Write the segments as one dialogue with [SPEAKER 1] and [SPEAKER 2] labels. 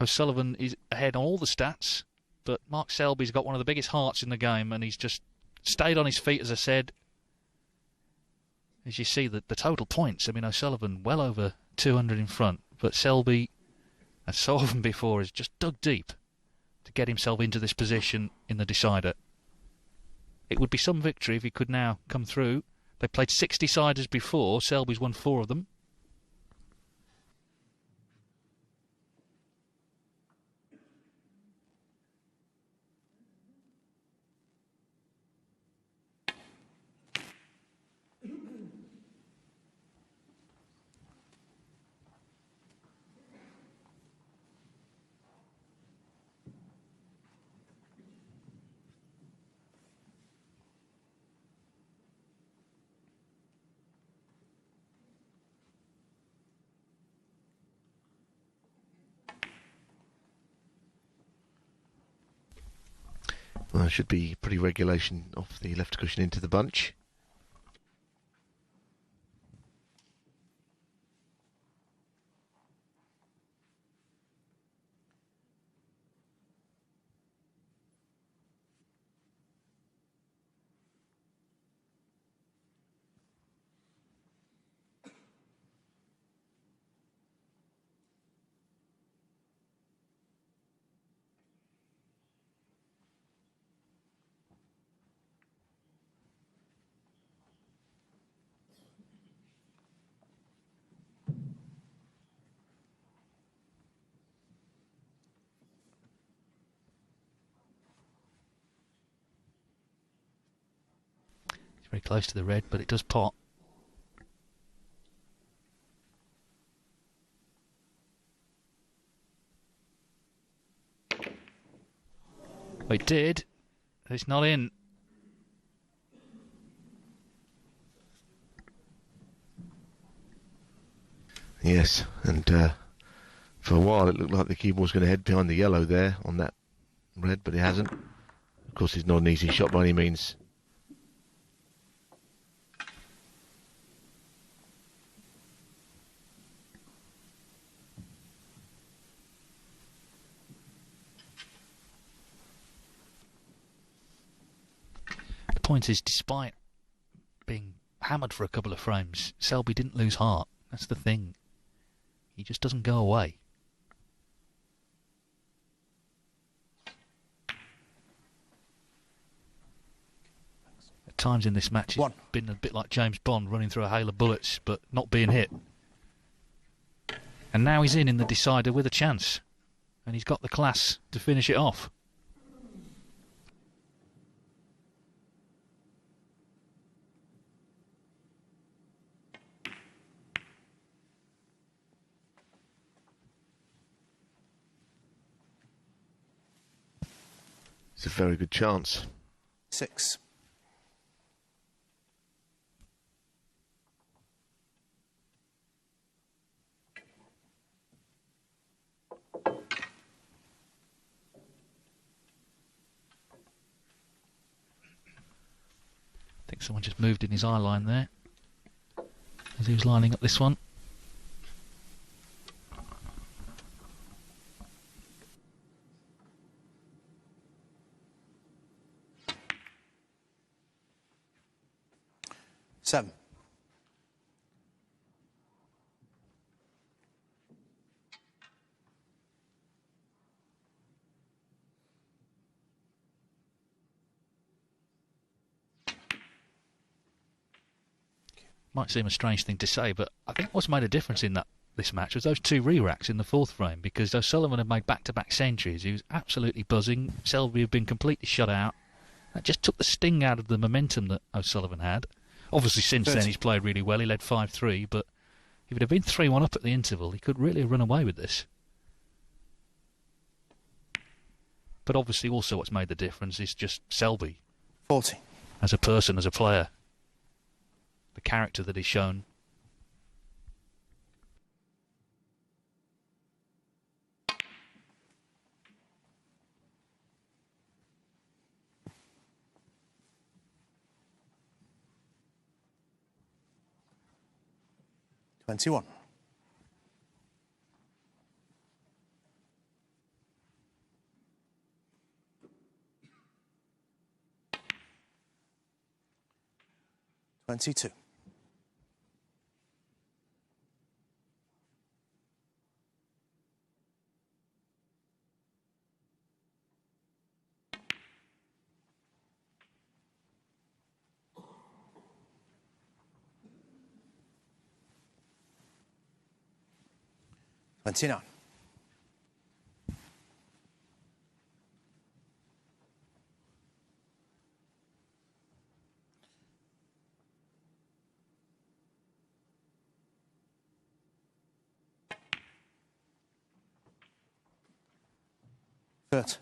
[SPEAKER 1] O'Sullivan is ahead on all the stats, but Mark Selby's got one of the biggest hearts in the game, and he's just stayed on his feet, as I said. As you see, the total points, I mean, O'Sullivan well over 200 in front, but Selby, as so often before, has just dug deep to get himself into this position in the decider. It would be some victory if he could now come through. They played 60-siders before. Selby's won 4 of them.
[SPEAKER 2] Well, should be pretty regulation off the left cushion into the bunch.
[SPEAKER 1] Very close to the red, but it does pot. Oh, it did. It's not in.
[SPEAKER 2] Yes, and for a while it looked like the keyboard was going to head behind the yellow there on that red, but it hasn't. Of course, it's not an easy shot by any means.
[SPEAKER 1] The point is, despite being hammered for a couple of frames, Selby didn't lose heart. That's the thing. He just doesn't go away. At times in this match, it's been a bit like James Bond running through a hail of bullets, but not being hit. And now he's in the decider with a chance. And he's got the class to finish it off.
[SPEAKER 2] It's a very good chance.
[SPEAKER 3] 6.
[SPEAKER 1] I think someone just moved in his eye line there as he was lining up this one.
[SPEAKER 3] Seven.
[SPEAKER 1] Might seem a strange thing to say, but I think what's made a difference in this match was those 2 re-racks in the 4th frame, because O'Sullivan had made back-to-back centuries. He was absolutely buzzing. Selby had been completely shut out. That just took the sting out of the momentum that O'Sullivan had. Obviously, since then, he's played really well. He led 5-3, but if it had been 3-1 up at the interval, he could really have run away with this. But obviously, also what's made the difference is just Selby.
[SPEAKER 3] 40.
[SPEAKER 1] As a person, as a player. The character that he's shown.
[SPEAKER 3] $21. 22. $29. $30.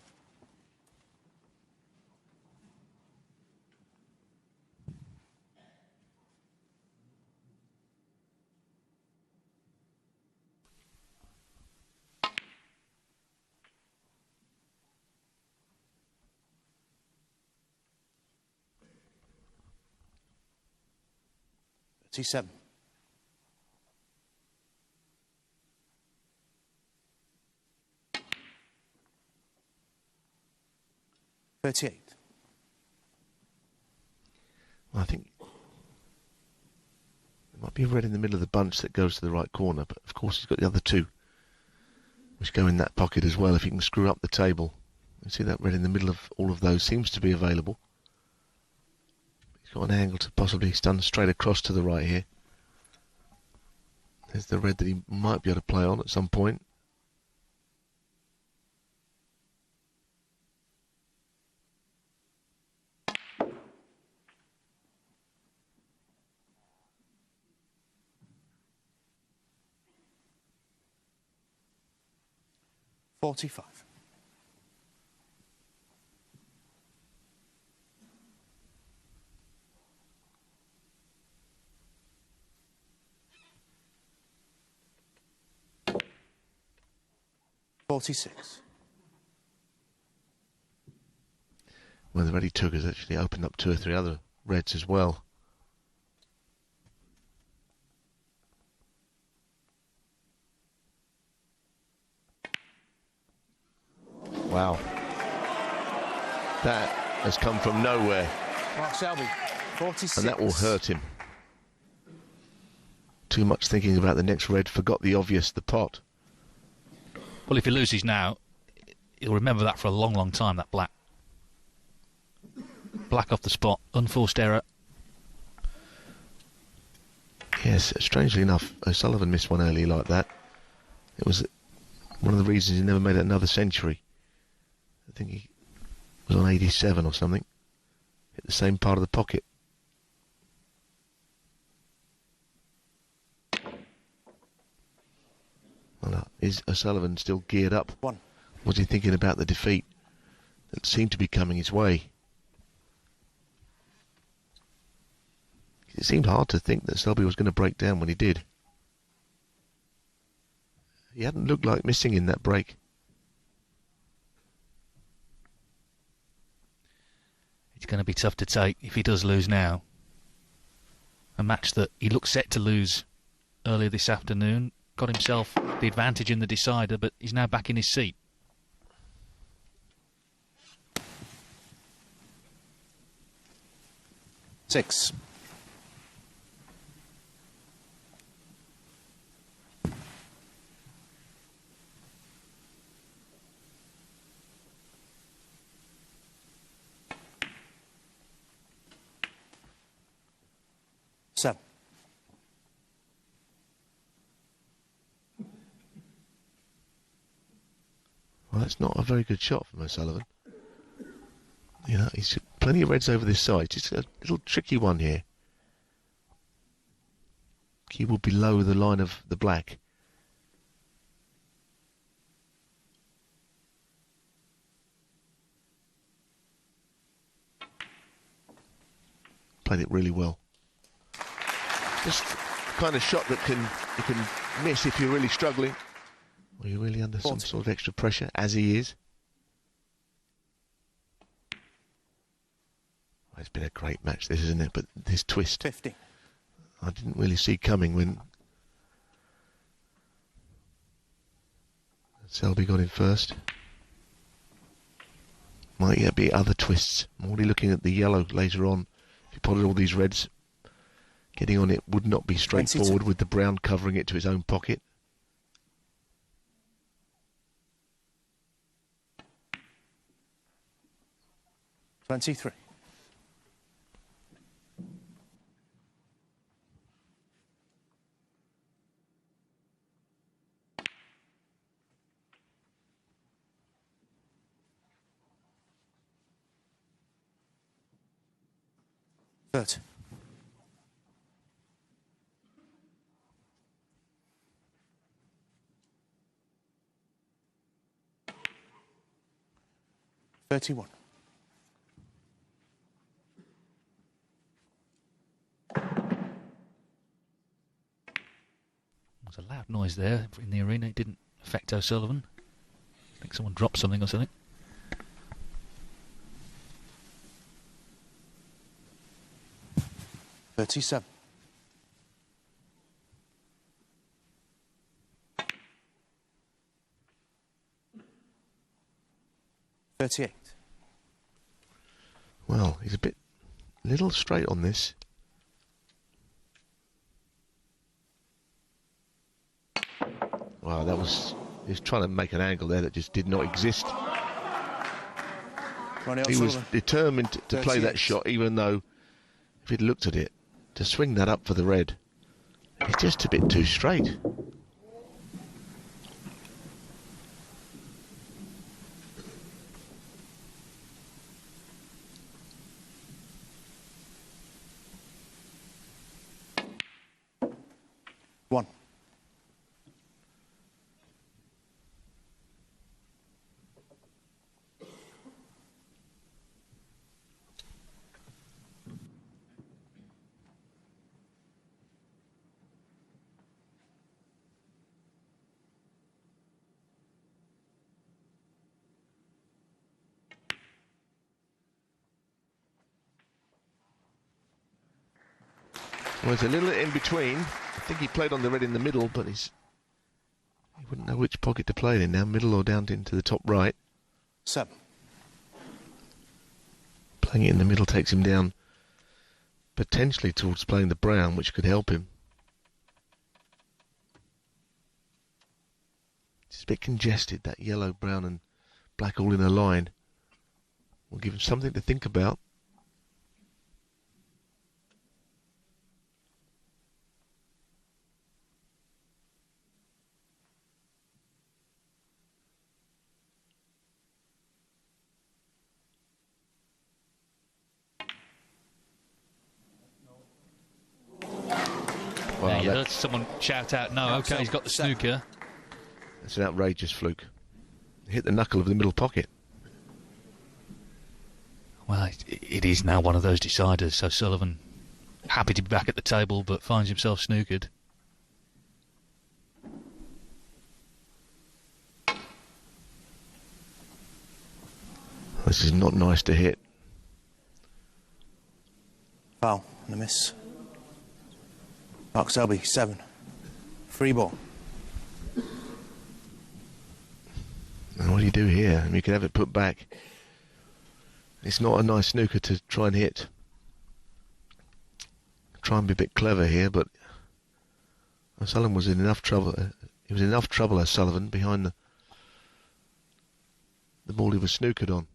[SPEAKER 3] $37. $38.
[SPEAKER 2] Well, I think there might be a red in the middle of the bunch that goes to the right corner, but of course he's got the other two, which go in that pocket as well. If he can screw up the table, you see that red in the middle of all of those seems to be available. He's got an angle to possibly stun straight across to the right here. There's the red that he might be able to play on at some point.
[SPEAKER 3] $45. $46.
[SPEAKER 2] Well, the red he took has actually opened up 2 or 3 other reds as well. Wow. That has come from nowhere.
[SPEAKER 3] Marka Selbi, 46.
[SPEAKER 2] And that will hurt him. Too much thinking about the next red, forgot the obvious, the pot.
[SPEAKER 1] Well, if he loses now, he'll remember that for a long, long time, that black. Black off the spot, unforced error.
[SPEAKER 2] Yes, strangely enough, O'Sullivan missed one early like that. It was one of the reasons he never made another century. I think he was on 87 or something. Hit the same part of the pocket. Well, is O'Sullivan still geared up?
[SPEAKER 3] One.
[SPEAKER 2] Was he thinking about the defeat that seemed to be coming his way? It seemed hard to think that Selby was going to break down when he did. He hadn't looked like missing in that break.
[SPEAKER 1] It's going to be tough to take if he does lose now. A match that he looked set to lose earlier this afternoon. Got himself the advantage in the decider, but he's now back in his seat.
[SPEAKER 3] $6. $7.
[SPEAKER 2] Well, that's not a very good shot from O'Sullivan. You know, he's plenty of reds over this side. It's a little tricky one here. He will below the line of the black. Played it really well. Just the kind of shot that you can miss if you're really struggling. Or you're really under some sort of extra pressure, as he is. Well, it's been a great match, this, isn't it? But this twist,
[SPEAKER 3] 50.
[SPEAKER 2] I didn't really see coming when Selby got in first. Might yet be other twists. I'm already looking at the yellow later on. If you potted all these reds, Getting on it would not be straightforward with the brown covering it to his own pocket.
[SPEAKER 3] $23. $30. $31.
[SPEAKER 1] There's a loud noise there in the arena. It didn't affect O'Sullivan. I think someone dropped something or something.
[SPEAKER 3] $37. $38.
[SPEAKER 2] Well, he's a little straight on this. Wow, he was trying to make an angle there that just did not exist.
[SPEAKER 3] Ronnie
[SPEAKER 2] He was
[SPEAKER 3] O'Sullivan.
[SPEAKER 2] determined to play that
[SPEAKER 3] 38.
[SPEAKER 2] shot, even though if he'd looked at it, to swing that up for the red, it's just a bit too straight.
[SPEAKER 3] One.
[SPEAKER 2] Well, it's a little in between. I think he played on the red in the middle, but he wouldn't know which pocket to play it in now, middle or down into the top right.
[SPEAKER 3] 7.
[SPEAKER 2] Playing it in the middle takes him down potentially towards playing the brown, which could help him. It's a bit congested, that yellow, brown and black all in a line. Will give him something to think about.
[SPEAKER 1] Wow, you heard someone shout out, no, okay, he's got the snooker.
[SPEAKER 2] That's an outrageous fluke. Hit the knuckle of the middle pocket.
[SPEAKER 1] Well, it is now one of those deciders, so Sullivan happy to be back at the table, but finds himself snookered.
[SPEAKER 2] This is not nice to hit.
[SPEAKER 3] Foul and a miss. Marka Selbi, 7. Free ball.
[SPEAKER 2] And what do you do here? I mean, you can have it put back. It's not a nice snooker to try and hit. Try and be a bit clever here, but O'Sullivan was in enough trouble. He was in enough trouble, O'Sullivan, behind the ball he was snookered on.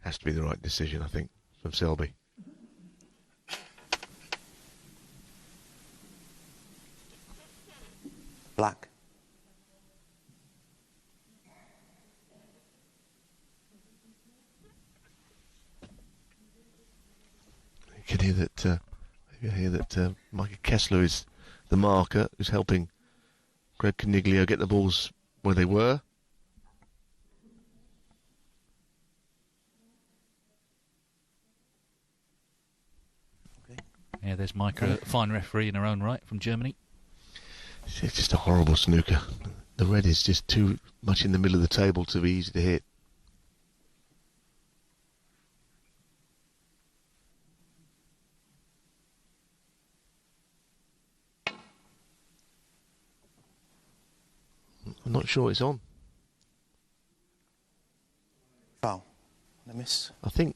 [SPEAKER 2] Has to be the right decision, I think, from Selby.
[SPEAKER 3] Black.
[SPEAKER 2] You can hear that Micah Kessler is the marker who's helping Greg Coniglio get the balls where they were.
[SPEAKER 1] Yeah, there's Micah, a fine referee in her own right from Germany.
[SPEAKER 2] It's just a horrible snooker. The red is just too much in the middle of the table to be easy to hit. not sure it's on.
[SPEAKER 3] Foul. And a miss.
[SPEAKER 2] I think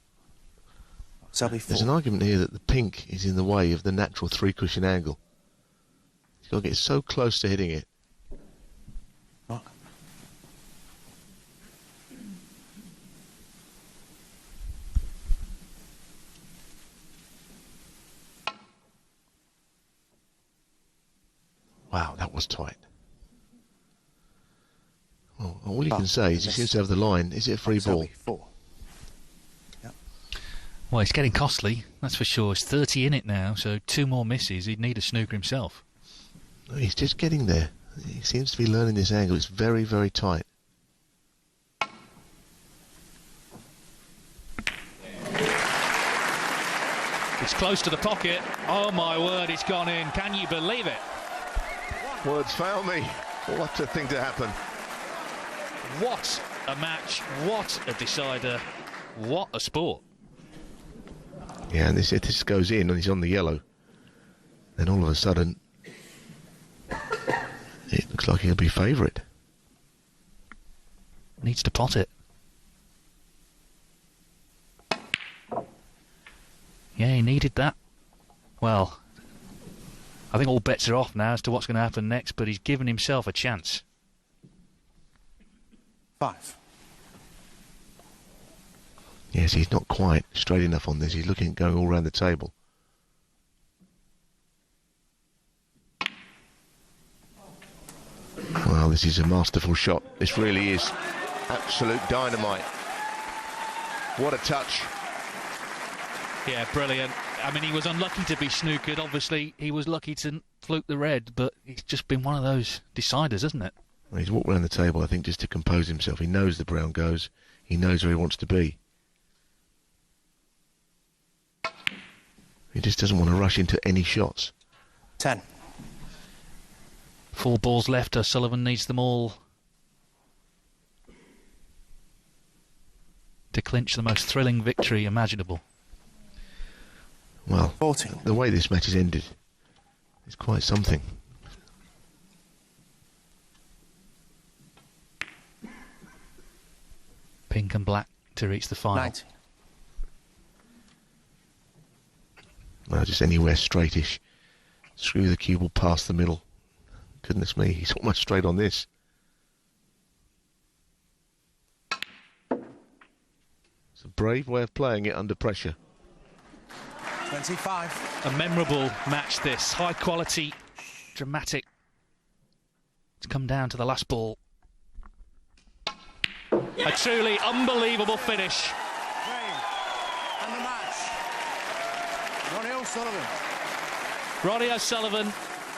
[SPEAKER 3] Selby 4.
[SPEAKER 2] there's an argument here that the pink is in the way of the natural 3-cushion angle. He's got to get so close to hitting it.
[SPEAKER 3] Mark.
[SPEAKER 2] Wow, that was tight. Well, all you can say is he seems to have the line. Is it a free ball?
[SPEAKER 3] Selby 4. Yep.
[SPEAKER 1] Well, it's getting costly, that's for sure. It's 30 in it now, so 2 more misses. He'd need a snooker himself.
[SPEAKER 2] No, he's just getting there. He seems to be learning this angle. It's very, very tight.
[SPEAKER 1] It's close to the pocket. Oh my word, it's gone in. Can you believe it?
[SPEAKER 2] Words fail me. What a thing to happen.
[SPEAKER 1] What a match. What a decider. What a sport.
[SPEAKER 2] Yeah, and if this goes in and he's on the yellow, then all of a sudden it looks like he'll be favourite.
[SPEAKER 1] Needs to pot it. Yeah, he needed that. Well, I think all bets are off now as to what's going to happen next, but he's given himself a chance.
[SPEAKER 3] 5.
[SPEAKER 2] Yes, he's not quite straight enough on this. He's looking at going all around the table. Well, this is a masterful shot. This really is absolute dynamite. What a touch.
[SPEAKER 1] Yeah, brilliant. I mean, he was unlucky to be snookered. Obviously, he was lucky to fluke the red, but it's just been one of those deciders, hasn't it?
[SPEAKER 2] Well, he's walked around the table, I think, just to compose himself. He knows the brown goes. He knows where he wants to be. He just doesn't want to rush into any shots.
[SPEAKER 3] 10.
[SPEAKER 1] 4 balls left. O'Sullivan needs them all to clinch the most thrilling victory imaginable.
[SPEAKER 2] Well,
[SPEAKER 3] 14.
[SPEAKER 2] the way this match has ended is quite something.
[SPEAKER 1] Pink and black to reach the final.
[SPEAKER 3] 19.
[SPEAKER 2] Well, just anywhere straightish. Screw the cue ball past the middle. Goodness me, he's almost straight on this. It's a brave way of playing it under pressure.
[SPEAKER 3] 25.
[SPEAKER 1] A memorable match this. High quality, dramatic. It's come down to the last ball. A truly unbelievable finish.
[SPEAKER 3] Frame. And the match. Ronni O'Sullivan.
[SPEAKER 1] Ronni O'Sullivan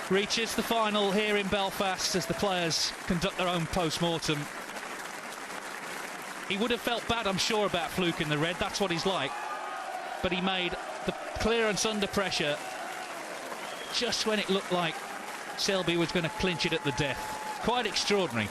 [SPEAKER 1] reaches the final here in Belfast as the players conduct their own post-mortem. He would have felt bad, I'm sure, about fluking the red. That's what he's like. But he made the clearance under pressure just when it looked like Selby was going to clinch it at the death. Quite extraordinary.